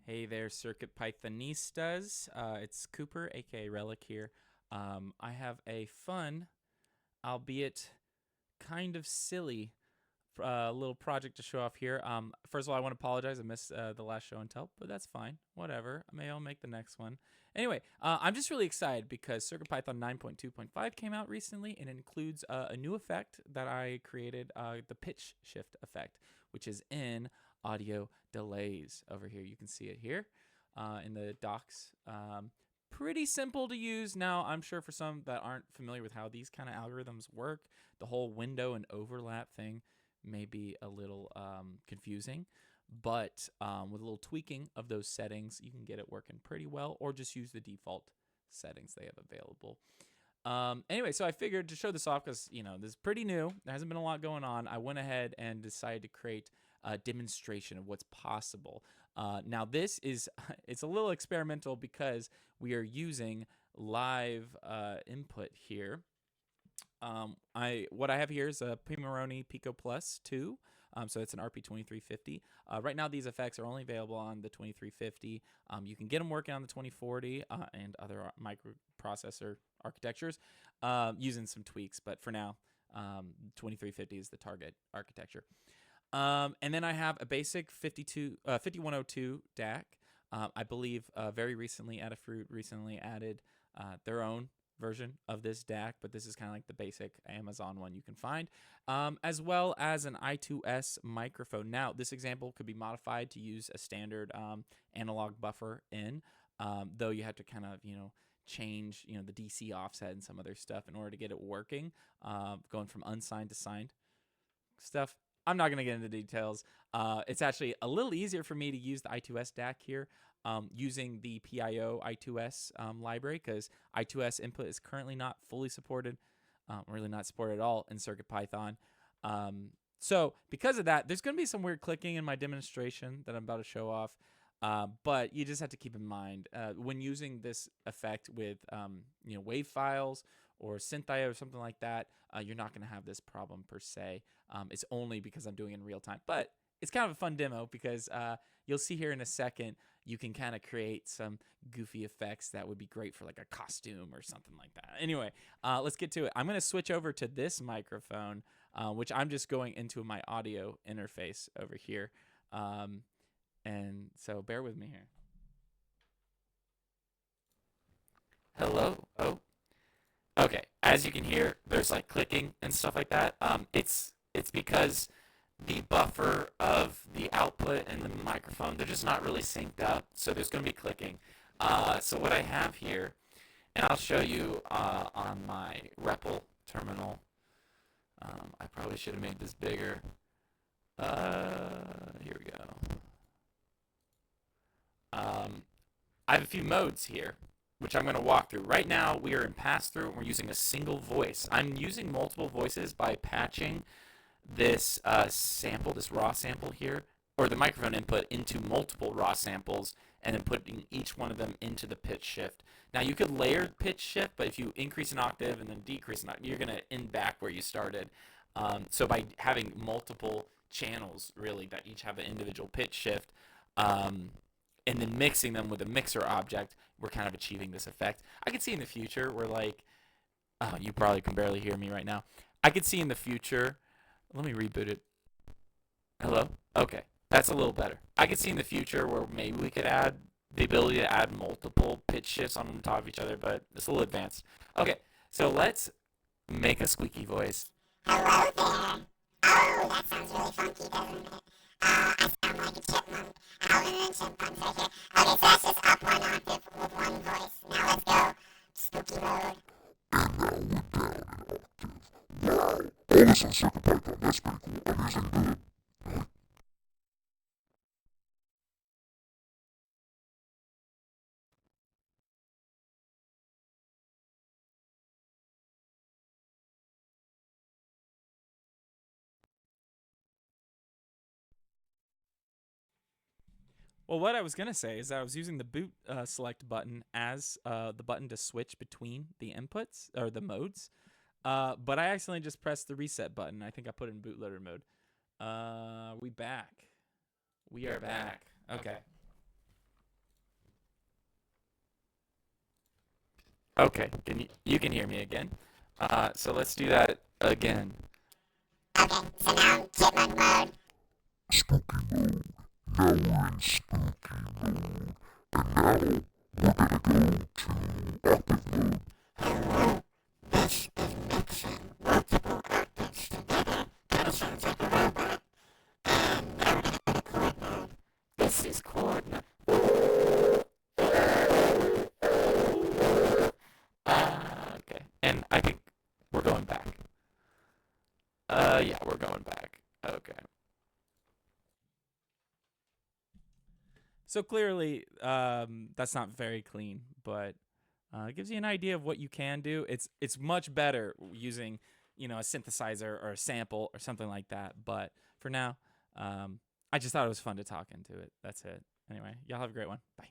Hey there, CircuitPythonistas. It's Cooper, aka Relic here. I have a fun, albeit kind of silly, little project to show off here. First of all, I want to apologize. I missed the last show and tell, but that's fine. Whatever. I'll make the next one. Anyway, I'm just really excited because CircuitPython 9.2.5 came out recently, and it includes a new effect that I created, the pitch shift effect, which is in audio delays over here. You can see it here in the docs. Pretty simple to use. Now, I'm sure for some that aren't familiar with how these kind of algorithms work, the whole window and overlap thing may be a little confusing, but with a little tweaking of those settings, you can get it working pretty well, or just use the default settings they have available. Anyway, so I figured to show this off because, this is pretty new. There hasn't been a lot going on. I went ahead and decided to create a demonstration of what's possible. Now, this is, it's a little experimental because we are using live input here. What I have here is a Pimoroni Pico Plus 2. So it's an RP2350. Right now, these effects are only available on the 2350. You can get them working on the 2040 and other microprocessor architectures using some tweaks. But for now, 2350 is the target architecture. And then I have a basic 5102 DAC. I believe very recently, Adafruit recently added their own version of this DAC, but this is kind of like the basic Amazon one you can find, as well as an I2S microphone. Now, this example could be modified to use a standard analog buffer in, though you have to kind of, change, the DC offset and some other stuff in order to get it working, going from unsigned to signed stuff. I'm not going to get into details. It's actually a little easier for me to use the I2S DAC here using the PIO I2S library, because I2S input is currently not fully supported, really not supported at all in CircuitPython. So because of that, there's going to be some weird clicking in my demonstration that I'm about to show off. But you just have to keep in mind when using this effect with wave files or synth.io or something like that, you're not going to have this problem per se. It's only because I'm doing it in real time. But it's kind of a fun demo because you'll see here in a second, you can kind of create some goofy effects that would be great for like a costume or something like that. Anyway, let's get to it. I'm going to switch over to this microphone, which I'm just going into my audio interface over here. And so bear with me here. Hello. Oh. Okay, as you can hear, there's like clicking and stuff like that. It's because the buffer of the output and the microphone, they're just not really synced up, so there's going to be clicking. So what I have here, and I'll show you on my REPL terminal. I probably should have made this bigger. Here we go. I have a few modes here, which I'm going to walk through. Right now, we are in pass-through, and we're using a single voice. I'm using multiple voices by patching this sample, this raw sample here, or the microphone input into multiple raw samples, and then putting each one of them into the pitch shift. Now, you could layer pitch shift, but if you increase an octave and then decrease an octave, you're going to end back where you started. So by having multiple channels, really, that each have an individual pitch shift, and then mixing them with a mixer object, we're kind of achieving this effect. I could see in the future where, like, oh, you probably can barely hear me right now. I could see in the future, let me reboot it. Hello? Okay, that's a little better. I could see in the future where maybe we could add the ability to add multiple pitch shifts on top of each other, but it's a little advanced. Okay, so let's make a squeaky voice. Hello there. Oh, that sounds really funky, doesn't it? I sound like a chipmunk. And chipmunks right here. Okay, so that's just up one octave with one voice. Now let's go spooky mode. Wow, all this on CircuitPython, that's pretty cool. I'm using the Well, what I was going to say is that I was using the boot select button as the button to switch between the inputs or the modes. But I accidentally just pressed the reset button. I think I put it in bootloader mode. We back. We are back. Okay. Okay, you can hear me again. So let's do that again. Okay, so now I'm chipmunk mode. Spooky mode. Now we're in spooky mode. And now we're gonna go to active mode. Hello, this is mixing multiple octaves together. That sounds like a robot. And now we're gonna go to chord mode. This is chord mode. Okay, and I think we're going back. Yeah, we're going back. Okay. So clearly, that's not very clean, but it gives you an idea of what you can do. It's much better using, a synthesizer or a sample or something like that. But for now, I just thought it was fun to talk into it. That's it. Anyway, y'all have a great one. Bye.